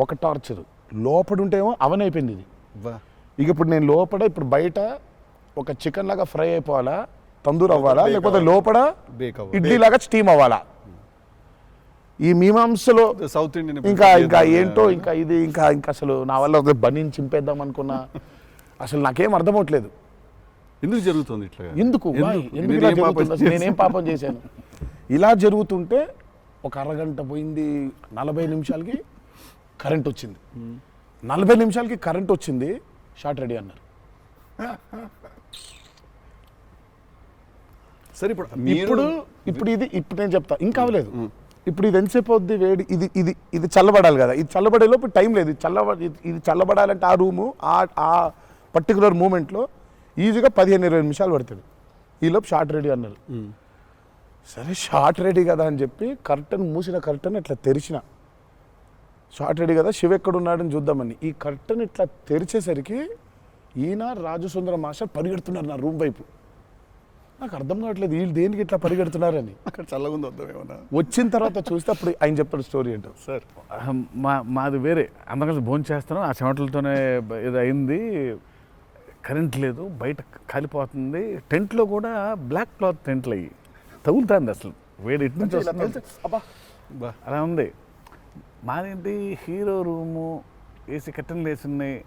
ఒక టార్చర్, లోపల ఉంటేమో అవన్ అయిపోయింది ఇది. ఇక ఇప్పుడు నేను లోపల, ఇప్పుడు బయట ఒక చికెన్ లాగా ఫ్రై అయిపోవాలా, తందూరు అవ్వాలా, లేకపోతే లోపల ఇడ్లీ లాగా స్టీమ్ అవ్వాలా. ఈ మీమాంసలో సౌత్ ఇండియన్ ఇంకా ఏంటో ఇంకా ఇది ఇంకా అసలు నా వల్ల ఒక బనీని చింపేద్దాం అనుకున్నా అసలు నాకేం అర్థం అవట్లేదు. ఎందుకు జరుగుతుంది ఇట్లా? ఎందుకు Why? ఎందుకు ఇలా జరుగుతుంది? అసలు నేనేం పాపం చేశాను? ఇలా జరుగుతుంటే ఒక అరగంట పోయింది, 40 నిమిషాలకి కరెంట్ వచ్చింది. 40 నిమిషాలకి కరెంట్ వచ్చింది, షార్ట్ రెడీ అన్నారు. సరే ఇప్పుడు ఇప్పుడు నేను చెప్తా ఇంకా అవ్వలేదు. ఇప్పుడు ఇది ఎంతసేపు అవుద్ది వేడి, ఇది చల్లబడాలి కదా, ఇది చల్లబడే లోపు టైం లేదు. ఇది చల్లబడాలంటే ఆ రూము ఆ పర్టికులర్ మూమెంట్లో ఈజీగా 15-20 నిమిషాలు పడుతుంది. ఈలోపు షార్ట్ రెడీ అన్నారు. సరే షార్ట్ రెడీ కదా అని చెప్పి మూసిన కర్టన్ ఇట్లా తెరిచిన, షార్ట్ రెడీ కదా శివ ఎక్కడున్నాడని చూద్దామని. ఈ కర్టన్ ఇట్లా తెరిచేసరికి ఈయన రాజసుందరం మాస్టర్ పరిగెడుతున్నారు నా రూమ్ వైపు. నాకు అర్థం కావట్లేదు వీళ్ళు దేనికి ఇట్లా పరిగెడుతున్నారని. అక్కడ చల్లగా ఉంది వద్దాం ఏమన్నా. వచ్చిన తర్వాత చూస్తే అప్పుడు ఆయన చెప్తాడు స్టోరీ ఏంటో. సార్ మాది వేరే, అందరం భోజనం చేస్తున్నాం, ఆ చెమటలతోనే ఇది అయింది, కరెంట్ లేదు, బయట కాలిపోతుంది, టెంట్లో కూడా బ్లాక్ క్లాత్ టెంట్లు అయ్యి తగులుతుంది, అసలు వేడి ఇటు నుంచి వస్తుంది, అలా ఉంది. మాదేంటి హీరో రూము, ఏసీ కట్టెలు వేసి ఉన్నాయి,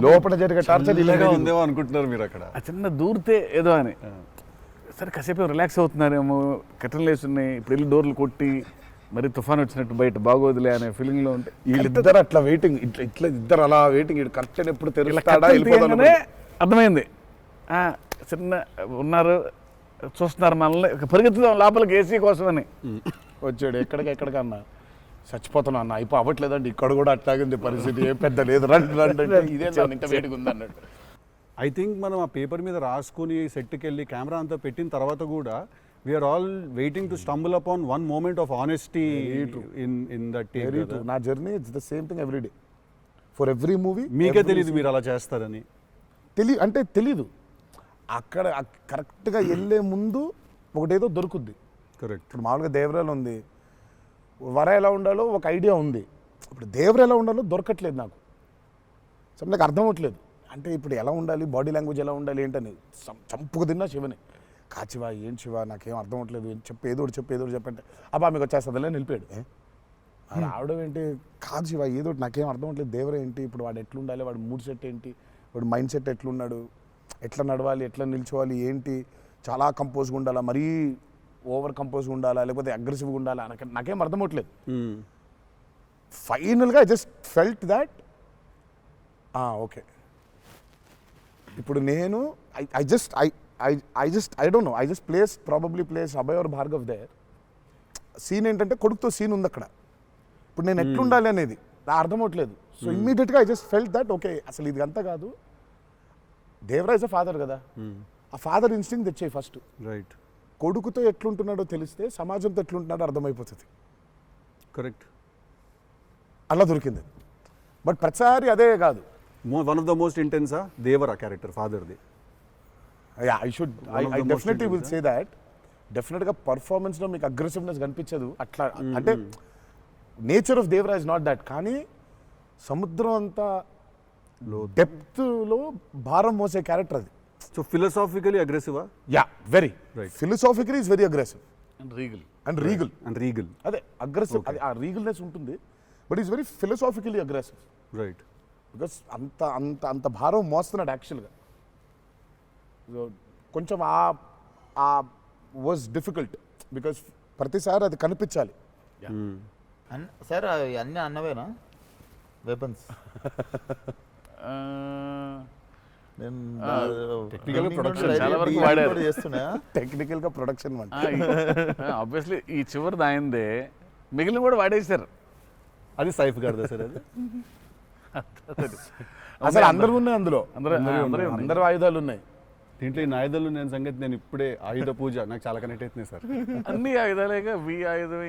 లోపల జరిగే టార్చర్ ఇలాగా ఉందేమో అనుకుంటున్నారు మీరు అక్కడ. ఆ చిన్న దూరితే ఏదో అని. సరే కాసేపు రిలాక్స్ అవుతున్నారేమో, కట్టెలు వేసి ఉన్నాయి, ఇప్పుడు వెళ్ళి డోర్లు కొట్టి మరి తుఫాన్ వచ్చినట్టు బయట బాగోదులే అనే ఫీలింగ్లో ఉంటే వీళ్ళిద్దరు అట్లా వెయిటింగ్, ఇట్లా ఇద్దరు అలా వెయిటింగ్, కర్టెన్ ఎప్పుడు తెరుస్తాడా వెళ్ళిపోతానే అర్థమైంది. చిన్న ఉన్నారు, చూస్తున్నారు మనల్ని, పరిగెత్తుదాం లోపలికి ఏసీ కోసమని. వచ్చాడు ఎక్కడికన్నా చచ్చిపోతున్నా అన్న, అయిపో అవ్వట్లేదండి, ఇక్కడ కూడా అట్లాగింది పరిస్థితి, ఏం పెద్ద లేదు, రండి ఇదే ఇంకా వేడిగా ఉంది అన్నట్టు. ఐ థింక్ మనం ఆ పేపర్ మీద రాసుకుని సెట్కి వెళ్ళి కెమెరా అంతా పెట్టిన తర్వాత కూడా we are all waiting to stumble upon one moment of honesty in that take. నా journey it's the same thing every day for every movie. మీకే తెలియదు మీరు అలా చేస్తారని? తెలీదు. అక్కడ కరెక్ట్గా వెళ్ళే ముందు ఒకటేదో దొరుకుద్ది. కరెక్ట్. ఇప్పుడు మామూలుగా దేవరాలు ఉంది, వర ఎలా ఉండాలో ఒక ఐడియా ఉంది, ఇప్పుడు దేవర ఎలా ఉండాలో దొరకట్లేదు నాకు. సో నాకు అర్థం అవ్వట్లేదు, అంటే ఇప్పుడు ఎలా ఉండాలి, బాడీ లాంగ్వేజ్ ఎలా ఉండాలి ఏంటని చంపుకు తిన్నా శివని. కాచివా ఏం శివ నాకేం అర్థం అవ్వట్లేదు, ఏదో చెప్పంటే అబ్బా మీకు వచ్చేస్తుందిలే నిలిపాడు. రావడం ఏంటి, కాదు శివ ఏదో నాకేం అర్థం అవ్వట్లేదు, దేవర ఏంటి, ఇప్పుడు వాడు ఎట్లుండాలి, వాడు మూడ్ సెట్ ఏంటి, వాడు మైండ్ సెట్ ఎట్లున్నాడు, ఎట్లా నడవాలి, ఎట్లా నిల్చోవాలి ఏంటి, చాలా కంపోజ్గా ఉండాలా, మరీ ఓవర్ కంపోజ్గా ఉండాలా, లేకపోతే అగ్రెసివ్గా ఉండాలా, నాకేం అర్థం అవ్వట్లేదు. ఫైనల్గా I just felt that okay ఇప్పుడు నేను I don't know, I just place Abhay or Bhargav there. Scene ఏంటంటే కొడుకుతో సీన్ ఉంది అక్కడ, ఇప్పుడు నేను ఎట్లుండాలి అనేది నాకు అర్థం అవ్వట్లేదు. సో ఇమ్మీడియట్గా I just felt that okay అసలు ఇది అంతా కాదు, దేవరాజ్ అ ఫాదర్ కదా, ఆ ఫాదర్ ఇన్స్టింక్ట్ తెచ్చాయి ఫస్ట్. రైట్. కొడుకుతో ఎట్లుంటున్నాడో తెలిస్తే సమాజంతో ఎట్లుంటున్నాడో అర్థమైపోతుంది. కరెక్ట్. అలా దొరికింది. బట్ ప్రతిసారి అదే కాదు. వన్ ఆఫ్ ద మోస్ట్ ఇంటెన్సా దేవరా క్యారెక్టర్ ఫాదర్ది. I definitely will say that. డెఫినెట్గా పర్ఫార్మెన్స్లో మీకు అగ్రెసివ్నెస్ కనిపించదు అట్లా, అంటే nature of Devara is not that. కానీ సముద్రం అంతా డెప్త్లో భారం మోసే క్యారెక్టర్ అది. సో ఫిలసాఫికలీ అగ్రెసివా? Yeah, very right. Philosophically is very aggressive and regal and regal. అదే అగ్రెసివ్, ఆ రీగల్నెస్ ఉంటుంది, but is very philosophically aggressive. Right. Because అంత అంత అంత భారం మోస్తున్నాడు యాక్చువల్గా. సో కొంచెం ఆ వాజ్ డిఫికల్ట్ బికాస్ ప్రతిసారి అది కనిపించాలి. సార్ అవి అన్నీ అన్నవేనా వెపన్స్? టెక్నికల్ ప్రొడక్షన్ చాలా వరకు వాడారు. చేస్తున్నా టెక్నికల్గా ప్రొడక్షన్ ఆబ్వియస్లీ ఈ చివరిది ఆయనదే, మిగిలిన కూడా వాడేశారు. అది సైఫ్ గారిదా సార్? అది అసలు అందరూ ఉన్నాయి అందులో, అందరూ అందరూ ఆయుధాలు ఉన్నాయి దీంట్లో. ఈ ఆయుధాలు నేను సంగతి నేను ఇప్పుడే ఆయుధ పూజ నాకు చాలా కనెక్ట్ అవుతున్నాయి సార్. అన్ని ఆయుధాలేగా, వి ఆయుధం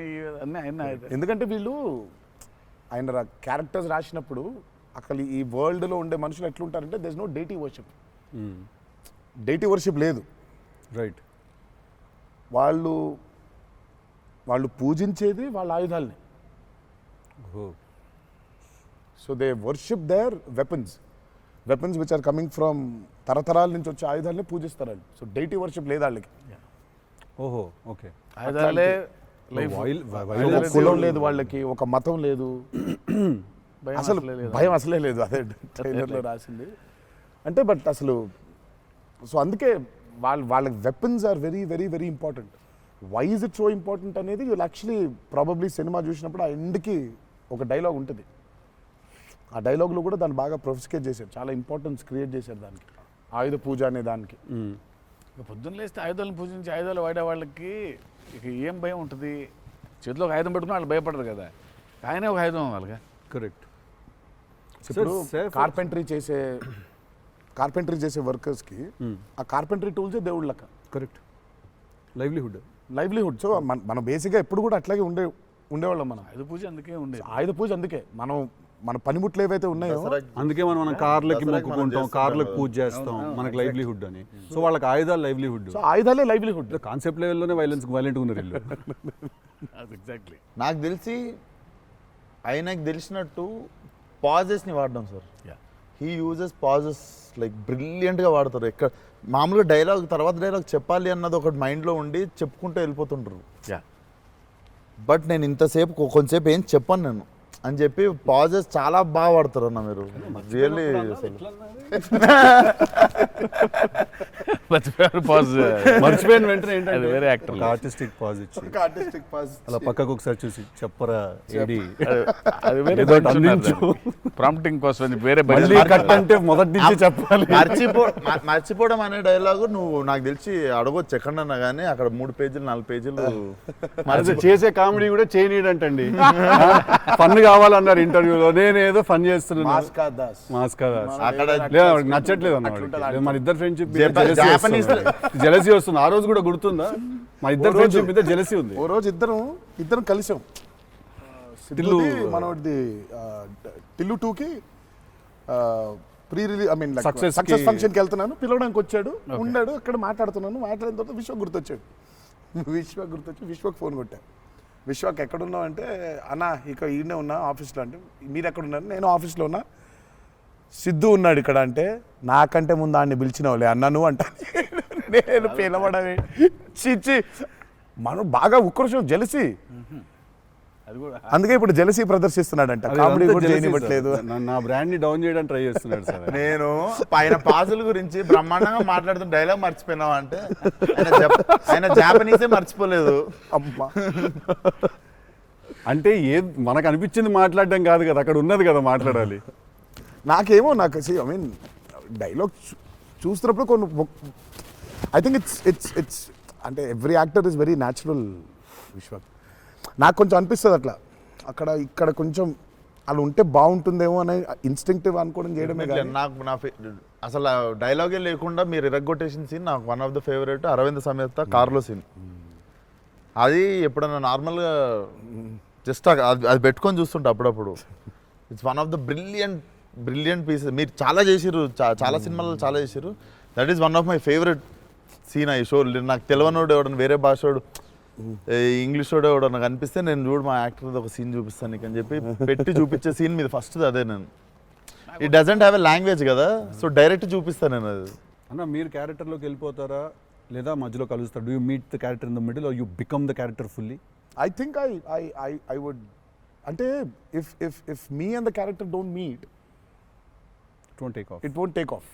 అన్ని ఆయన ఆయుధం. ఎందుకంటే వీళ్ళు ఆయన క్యారెక్టర్స్ రాసినప్పుడు అసలు ఈ వరల్డ్లో ఉండే మనుషులు ఎట్లుంటారంటే there is no deity worship. Deity worship లేదు. రైట్. వాళ్ళు పూజించేది వాళ్ళ ఆయుధాలని. So they worship their weapons which are coming from తరతరాల నుంచి వచ్చే ఆయుధాలని పూజిస్తారు వాళ్ళు. సో డైటీ వర్షిప్ లేదు వాళ్ళకి. ఓహో, ఓకే. ఆయుధాలే లైఫ్ ఒక కులం లేదు వాళ్ళకి, ఒక మతం లేదు, అసలు భయం అసలే లేదు. అదే ట్రైలర్లో రాసింది అంటే. బట్ అసలు సో అందుకే వాళ్ళకి weapons are very very very important. Why is it so important అనేది వీళ్ళు యాక్చువల్లీ ప్రాబబ్లీ సినిమా చూసినప్పుడు ఆ ఎండ్కి ఒక డైలాగ్ ఉంటుంది. ఆ డైలాగ్లో కూడా దాన్ని బాగా ప్రొఫిస్కేట్ చేశారు, చాలా ఇంపార్టెన్స్ క్రియేట్ చేశారు దానికి, ఆయుధ పూజ అనే దానికి. ఇక పొద్దున్న లేస్తే ఆయుధాలను పూజించి ఆయుధాలు వాడే వాళ్ళకి ఇక ఏం భయం ఉంటుంది? చేతిలో ఒక ఆయుధం పెట్టుకుని వాళ్ళు భయపడరు కదా, ఆయనే ఒక ఆయుధం వాళ్ళగా. కరెక్ట్. ఇప్పుడు కార్పెంటరీ చేసే వర్కర్స్కి ఆ కార్పెంటరీ టూల్సే దేవుళ్ళ లెక్క. కరెక్ట్. లైవ్లీహుడ్. సో మనం బేసిక్గా ఎప్పుడు కూడా అట్లాగే ఉండేవాళ్ళం. మనం ఆయుధ పూజ అందుకే ఉండేది. ఆయుధ పూజ అందుకే మన పనిముట్లు ఏవైతే ఉన్నాయో అందుకే మనం కార్లకి మొక్కుకుంటాం, కార్లకు పూజ చేస్తాం, మనకి లైవ్లీహుడ్ అని. సో వాళ్ళకి ఆయుధాలు లైవ్లీహుడ్. సో ఆయుధాలే లైవ్లీహుడ్. కాన్సెప్ట్ లెవెల్లోనే వైలెంట్గా ఉన్నారు వీళ్ళు. ఎగ్జాక్ట్లీ. నాకు తెలిసి ఆయనకు తెలిసినట్టు పాజెస్ని వాడడం sir. He uses pauses like బ్రిలియంట్గా వాడతారు. ఎక్కడ మామూలుగా డైలాగ్ తర్వాత డైలాగ్ చెప్పాలి అన్నది ఒకటి మైండ్లో ఉండి చెప్పుకుంటూ వెళ్ళిపోతుంటారు. బట్ నేను ఇంతసేపు కొంతసేపు ఏం చెప్పాను నేను అని చెప్పి పాజెస్ చాలా బాగా వాడతారు అన్న మీరు. రియల్లీ మర్చిపోయిన వెంటనే అది వేరే యాక్టర్ ఆర్టిస్టిక్ పాజ్ ఇచ్చి అలా పక్కకు ఒకసారి చూసి చెప్పరా ఏడి అది వేరే ప్రాంప్టింగ్ కోసం అని వేరే కట్ అంటే మొదటి నుంచి చెప్పాలి. మర్చిపోవడం అనే డైలాగు నువ్వు నాకు తెలిసి అడగొచ్చు ఎక్కడన్నా కానీ అక్కడ 3 పేజీలు 4 పేజీలు చేసే కామెడీ కూడా చేయనీడంటండి. ఫన్ కావాలన్నారు ఇంటర్వ్యూలో, నేనేదో ఫన్ చేస్తున్నాను. మాస్కా దాస్ అక్కడ నచ్చట్లేదు అన్నమాట. మన ఇద్దరు ఫ్రెండ్షిప్ జెలసీ వస్తుంది. ఆ రోజు కూడా గుర్తుందా? మా ఇద్దరు ఫ్రెండ్షిప్ మీద జెలసీ ఉంది. ఓ రోజు ఇద్దరం కలిసాం. మనోడిది టిల్లు 2కి ప్రీ రిలీజ్ సక్సెస్ ఫంక్షన్కి వెళ్తున్నాను, పిలవడానికి వచ్చాడు, ఉన్నాడు అక్కడ, మాట్లాడుతున్నాను. మాట్లాడిన తర్వాత విశ్వక్ గుర్తొచ్చాడు. విశ్వక్ ఫోన్ కొట్టా. విశ్వక్ ఎక్కడున్నావు అంటే, అన్న ఇక ఈయనే ఉన్నా ఆఫీస్లో. అంటే మీరు ఎక్కడున్నారు? నేను ఆఫీస్లో ఉన్నా. సిద్ధు ఉన్నాడు ఇక్కడ అంటే, నాకంటే ముందు ఆయన్ని పిలిచినవులే అన్నా నువ్వు అంట. నేను పిలవడమే చిచ్చి. మనం బాగా ఉక్రోషం, జెలసీ. అందుకే ఇప్పుడు జెలసీ ప్రదర్శిస్తున్నాడంట. కామెడీ కూడా చేయనివ్వట్లేదు. నా బ్రాండ్ ని డౌన్ చేయడానికి ట్రై చేస్తున్నాడు సార్. నేను పైన పాజుల గురించి బ్రహ్మాండంగా మాట్లాడుతున్న డైలాగ్ మర్చిపోయినావు అంటే ఆయన జాపనీసే మర్చిపోలేదు. అమ్మా అంటే మనకు అనిపించింది మాట్లాడడం కాదు కదా, అక్కడ ఉన్నది కదా మాట్లాడాలి. నాకేమో ఐ మీన్ డైలాగ్ చూస్తున్నప్పుడు కొన్ని ఐ థింక్ ఇట్స్ అంటే every actor is very natural. Vishwak నాకు కొంచెం అనిపిస్తుంది అట్లా, అక్కడ ఇక్కడ కొంచెం అలా ఉంటే బాగుంటుందేమో అనే ఇన్స్టింక్టివ్ అనుకోవడం చేయడమే. నాకు అసలు డైలాగే లేకుండా మీరు ఇరగ్గొట్టేసిన సీన్ నాకు one of the favourite. Aravind Sametha కార్లో సీన్. అది ఎప్పుడన్నా నార్మల్గా జస్ట్ అది పెట్టుకొని చూస్తుంటా అప్పుడప్పుడు. It's one of the brilliant pieces. మీరు చాలా చేసిర్రు, చాలా సినిమాల్లో చాలా చేసిర్రు. That is one of my favourite scene. ఈ షో నాకు తెలియనోడు ఎవడన్నా, వేరే భాషోడు, ఇంగ్లీష్ వాడు ఎవడో నాకు అనిపిస్తే, నేను చూడు మా యాక్టర్ ఒక సీన్ చూపిస్తాను నీకు అని చెప్పి పెట్టి చూపించే సీన్ మీద ఫస్ట్ అదే. నేను it doesn't have a language కదా, సో డైరెక్ట్ చూపిస్తాను నేను. అది అన్న మీరు క్యారెక్టర్లోకి వెళ్ళిపోతారా లేదా మధ్యలో కలుస్తారు? Do you meet the character in the middle are you become the character fully? I think I would. అంటే if me and the character don't meet, it won't take off.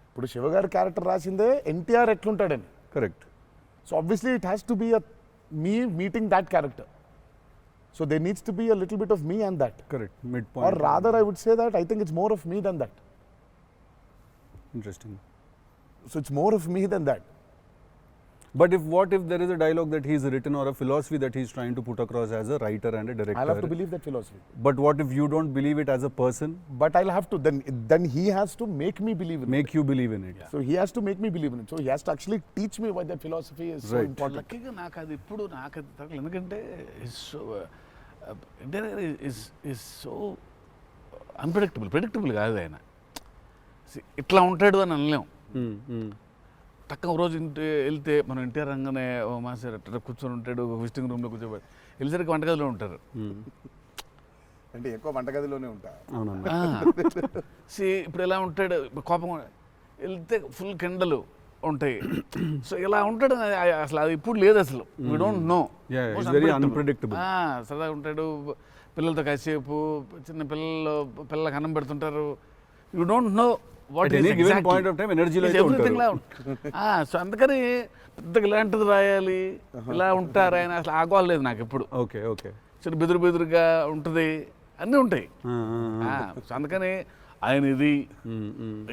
ఇప్పుడు శివగారి క్యారెక్టర్ రాసిందే ఎన్టీఆర్ ఎట్లుంటాడని. Correct. So obviously it has to be me meeting that character. So there needs to be a little bit of me and that. Correct. Midpoint. Or rather I would say that I think it's more of me than that. Interesting. So it's more of me than that. But what if there is a dialogue that he's written or a philosophy that he's trying to put across as a writer and a director? I'll have to believe that philosophy. But what if you don't believe it as a person? But I'll have to, then he has to make me believe in it. Make you believe in it. So he has to make me believe in it. So he has to actually teach me why that philosophy is so important. లక్కీగా నాకు అది ఇప్పుడు నాకు అది తగ్గలేదు. ఎందుకంటే is so predictable కాదు ఆయన. ఇట్లా ఉంటాడు అని అనలేం. టక్క ఒక రోజు వెళ్తే మనం ఎన్టీఆర్ రంగానే మాస్టర్ అట్లా కూర్చొని ఉంటాడు, విజిటింగ్ రూమ్లో కూర్చోబెట్టి వెళ్ళేసరికి వంటగదిలో ఉంటారు. అంటే ఎక్కువ వంటగదిలోనే ఉంటా. ఇప్పుడు ఎలా ఉంటాడు, కోపం వెళ్తే ఫుల్ కెండలు, ఉంటాయి. సో ఇలా ఉంటాడు అసలు అది ఇప్పుడు లేదు అసలు. We don't know. Yeah, it's very unpredictable. సరదాగా ఉంటాడు, పిల్లలతో కాసేపు, చిన్న పిల్లలకు అన్నం పెడుతుంటారు. You don't know what At any given point of time energy లో అయితే ఉంటారు. సో అందుకని పెద్దగా ఇలాంటిది రాయాలి, ఇలా ఉంటారు ఆయన, అసలు ఆగోలేదు నాకు ఎప్పుడు. Okay okay. చిన్న బెదురుగా ఉంటుంది, అన్నీ ఉంటాయి. సో అందుకని ఆయన ఇది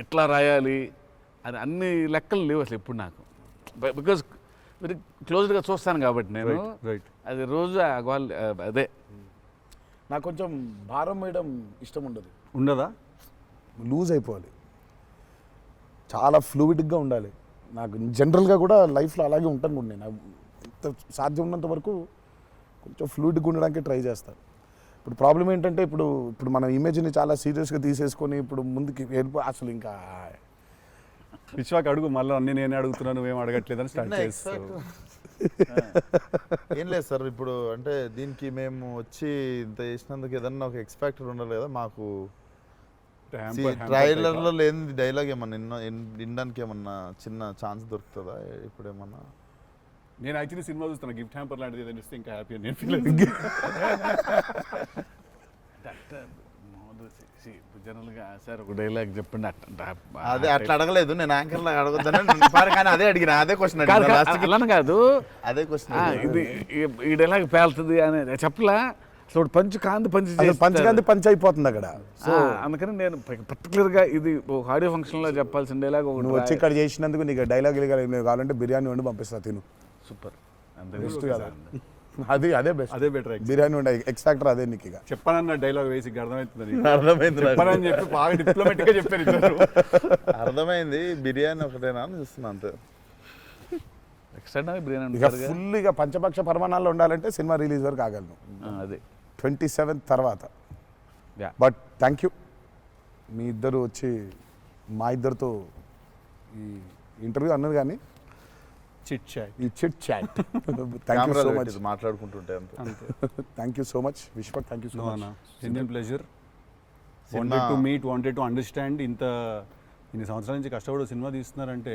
ఇట్లా రాయాలి అని అన్ని లెక్కలు లేవు అసలు ఎప్పుడు నాకు. బికాజ్ వెరీ క్లోజ్గా చూస్తాను కాబట్టి నేను. రైట్. అది రోజు అదే నాకు కొంచెం భారం వేయడం ఇష్టం ఉండదు. ఉండదా? లూజ్ అయిపోవాలి, చాలా ఫ్లూయిడ్గా ఉండాలి. నాకు జనరల్గా కూడా లైఫ్లో అలాగే ఉంటాను కూడా నేను. ఎంత సాధ్యం ఉన్నంత వరకు కొంచెం ఫ్లూయిడ్గా ఉండడానికి ట్రై చేస్తాను. ఇప్పుడు ప్రాబ్లం ఏంటంటే ఇప్పుడు మన ఇమేజ్ని చాలా సీరియస్గా తీసేసుకొని ఇప్పుడు ముందుకి అసలు ఇంకా విశ్వాక్ అడుగు, మళ్ళీ అన్ని నేనే అడుగుతున్నాను, నువ్వేం అడగట్లేదని స్టార్ట్ చేస్తావు. ఏం లేదు సార్, ఇప్పుడు అంటే దీనికి మేము వచ్చి ఇంత చేసినందుకు ఏదన్నా ఒక ఎక్స్పెక్టర్ ఉండాలి కదా మాకు. ట్రైలర్లో లేని డైలాగ్ ఏమన్నా వినడానికి ఏమన్నా చిన్న ఛాన్స్ దొరుకుతుందా ఇప్పుడు ఏమన్నా? నేను యాక్చువల్లీ సినిమా చూస్తాను, గిఫ్ట్ హ్యాంపర్ లాంటిది ఏదైనా ఇస్తే ఇంకా హ్యాపీ నేను ఫీల్ జనరల్గా సార్ ఒక డైలాగ్ చెప్పండి. అదే అట్లా అడగలేదు నేను, యాంకర్ లాగా అడగొద్దని కానీ అదే అడిగిన, అదే క్వశ్చన్ అలా కాదు, అదే క్వశ్చన్. ఇది ఈ డైలాగ్ పేలుతుంది అని చెప్పలా. అసలు పంచ్ పంచకాంతి పంచ్ అయిపోతుంది అక్కడ. సో అందుకని నేను పర్టికులర్గా ఇది ఒక ఆడియో ఫంక్షన్లో చెప్పాల్సిన డైలాగ్ ఒకటి. నువ్వు వచ్చి ఇక్కడ చేసినందుకు నీకు డైలాగ్ కావాలంటే బిర్యానీ వండి పంపిస్తా, తిను. సూపర్. అదే బెస్ట్, అదే బెటర్. బిర్యానీ ఉండే ఎక్స్ ఫ్యాక్టర్ అదే నీకు. ఇక చెప్పానన్న డైలాగ్ వేసి అర్థమవుతుంది, అర్థమైంది చెప్పానని చెప్పి బాగా డిప్లొమాటిక్ గా చెప్పారు. అర్థమైంది, బిర్యానీ ఒకటేనా అని చూస్తున్నా అంతే. ఎక్స్ట్రా బిర్యానీ ఇక ఫుల్ ఇక పంచపక్ష పరమాణాల్లో ఉండాలంటే సినిమా రిలీజ్ వరకు ఆగలను. అదే 27th తర్వాత. Yeah. బట్ థ్యాంక్ యూ, మీ ఇద్దరు వచ్చి మా ఇద్దరితో ఈ ఇంటర్వ్యూ అన్నారు కానీ చిట్ చాట్, ఈ chit chat. Thank you so much. మాట్లాడుకుంటుంటే అంతే. Thank you so much Vishwak, thank you so much. Genuine pleasure. Wanted to meet, wanted to understand. ఇన్ని సంవత్సరాల నుంచి కష్టపడి సినిమా తీస్తున్నారంటే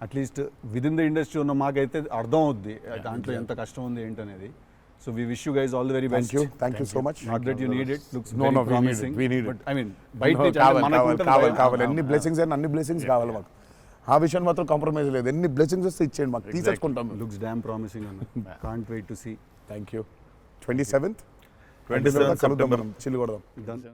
at least with in the industry ఉన్న మాకైతే అర్థం అవుద్ది దాంట్లో ఎంత కష్టం ఉంది ఏంటనేది. So we wish you guys all the very best. Thank you so much. Not that you need it, looks No, very we need it. Promising. We need it. But I mean బయట నుంచి కావాలి ఎన్ని blessings అయినా అన్ని blessings కావాలి మాకు. ఆ విషయం మాత్రం కాంప్రమైజ్ లేదు. ఎన్ని బ్లెస్సింగ్స్ వస్తే ఇచ్చేయండి మాకు, తీసేసుకుంటాం. లుక్స్ డామ్ ప్రామిసింగ్ అన్న. Can't wait to see. Thank you. 27th 27th కలుద్దాం మనం, చిల్లు కొడదాం. Done.